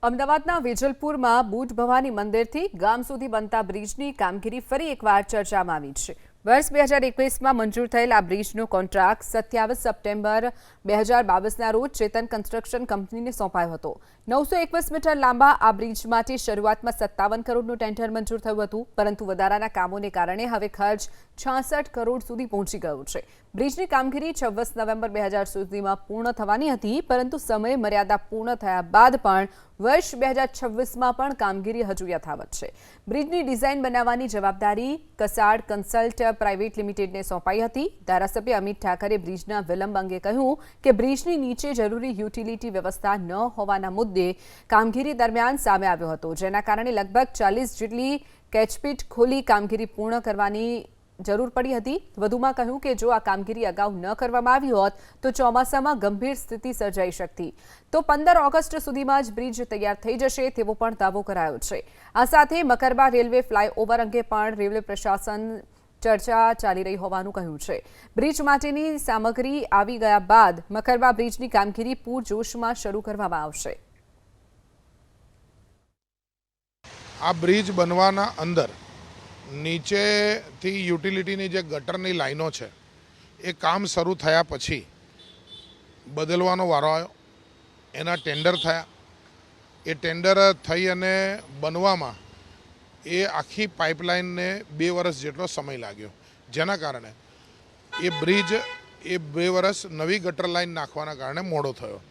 અમદાવાદના વેજલપુરમાં બુટ ભવાની મંદિરથી ગામ સુધી બનતા બ્રિજની કામગીરી ફરી એકવાર ચર્ચામાં આવી છે। વર્ષ 2021માં મંજૂર થયેલ આ બ્રિજનો કોન્ટ્રાક્ટ 27 સપ્ટેમ્બર 2022ના રોજ ચેતન કન્સ્ટ્રક્શન કંપનીને સોંપાયો હતો। 921 મીટર લાંબા આ બ્રિજ માટે શરૂઆતમાં 57 કરોડનું ટેન્ડર મંજૂર થયું હતું, પરંતુ વધારાના કામોને કારણે હવે ખર્ચ 66 કરોડ સુધી પહોંચી ગયો છે। બ્રિજની કામગીરી 26 નવેમ્બર 2000 સુધીમાં પૂર્ણ થવાની હતી, પરંતુ સમય મર્યાદા પૂર્ણ થયા બાદ પણ વર્ષ 2026માં પણ કામગીરી હજુ યથાવત છે। બ્રિજની ડિઝાઇન બનાવવાની જવાબદારી કસાડ કન્સલ્ટ પ્રાઇવેટ લિમિટેડને સોંપાઈ હતી। ધારાસભ્ય અમિત ઠાકરે બ્રિજના વિલંબ અંગે કહ્યું કે બ્રિજની નીચે જરૂરી યુટિલિટી વ્યવસ્થા ન હોવાના મુદ્દે કામગીરી દરમિયાન સામે આવ્યો હતો, જેના કારણે લગભગ 40 જેટલી કેચપીટ ખોલી કામગીરી પૂર્ણ કરવાની જરૂર પડી હતી। વધુમાં કહ્યું કે જો આ કામગીરી અગાઉ ન કરવામાં આવી હોત તો ચોમાસામાં ગંભીર સ્થિતિ સર્જાઈ શકતી, તો 15 ઓગસ્ટ સુધીમાં જ બ્રિજ તૈયાર થઈ જશે તેવો પણ દાવો કરાયો છે। આ સાથે મકરબા રેલવે ફ્લાયઓવર અંગે પણ રેલવે પ્રશાસન ચર્ચા ચાલી રહી હોવાનું કહ્યું છે। બ્રિજ માટેની સામગ્રી આવી ગયા બાદ મકરબા બ્રિજની કામગીરી પૂરજોશમાં શરૂ કરવામાં આવશે। આ બ્રિજ બનવાના અંદર નીચેથી યુટિલિટીની જે ગટરની લાઈનો છે એ કામ શરૂ થયા પછી બદલવાનો વારો આવ્યો। એના ટેન્ડર થયા, એ ટેન્ડર થઈ અને બનવામાં એ આખી પાઇપલાઇનને 2 વર્ષ જેટલો સમય લાગ્યો, જેના કારણે એ બ્રિજ 2 વર્ષ નવી ગટર લાઈન નાખવાના કારણે મોડો થયો।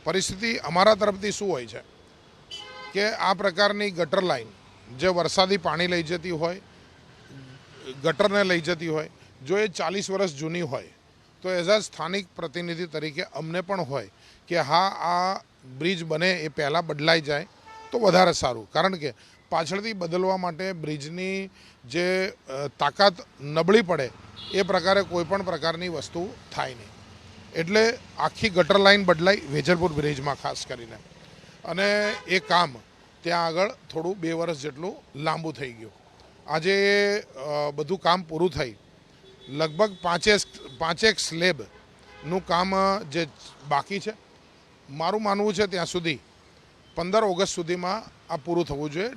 પરિસ્થિતિ અમારા તરફથી શું હોય છે કે આ પ્રકારની ગટર લાઈન જે વરસાદી પાણી લઈ જતી હોય, ગટરને લઈ જતી હોય, જો એ 40 વર્ષ જૂની હોય તો એઝ અ સ્થાનિક પ્રતિનિધિ તરીકે અમને પણ હોય કે હા, આ બ્રિજ બને એ પહેલાં બદલાઈ જાય તો વધારે સારું, કારણ કે પાછળથી બદલવા માટે બ્રિજની જે તાકાત નબળી પડે એ પ્રકારે કોઈપણ પ્રકારની વસ્તુ થાય નહીં। એટલે આખી ગટર લાઈન બદલાઈ વેજલપુર બ્રિજમાં ખાસ કરીને, અને એ કામ ત્યાં આગળ થોડું 2 વર્ષ જેટલું લાંબુ થઈ ગયું। આજે બધું કામ પૂરું થઈ લગભગ 5 સ્લેબનું કામ જે બાકી છે, મારું માનવું છે ત્યાં સુધી 15 ઓગસ્ટ સુધીમાં આ પૂરું થવું જોઈએ।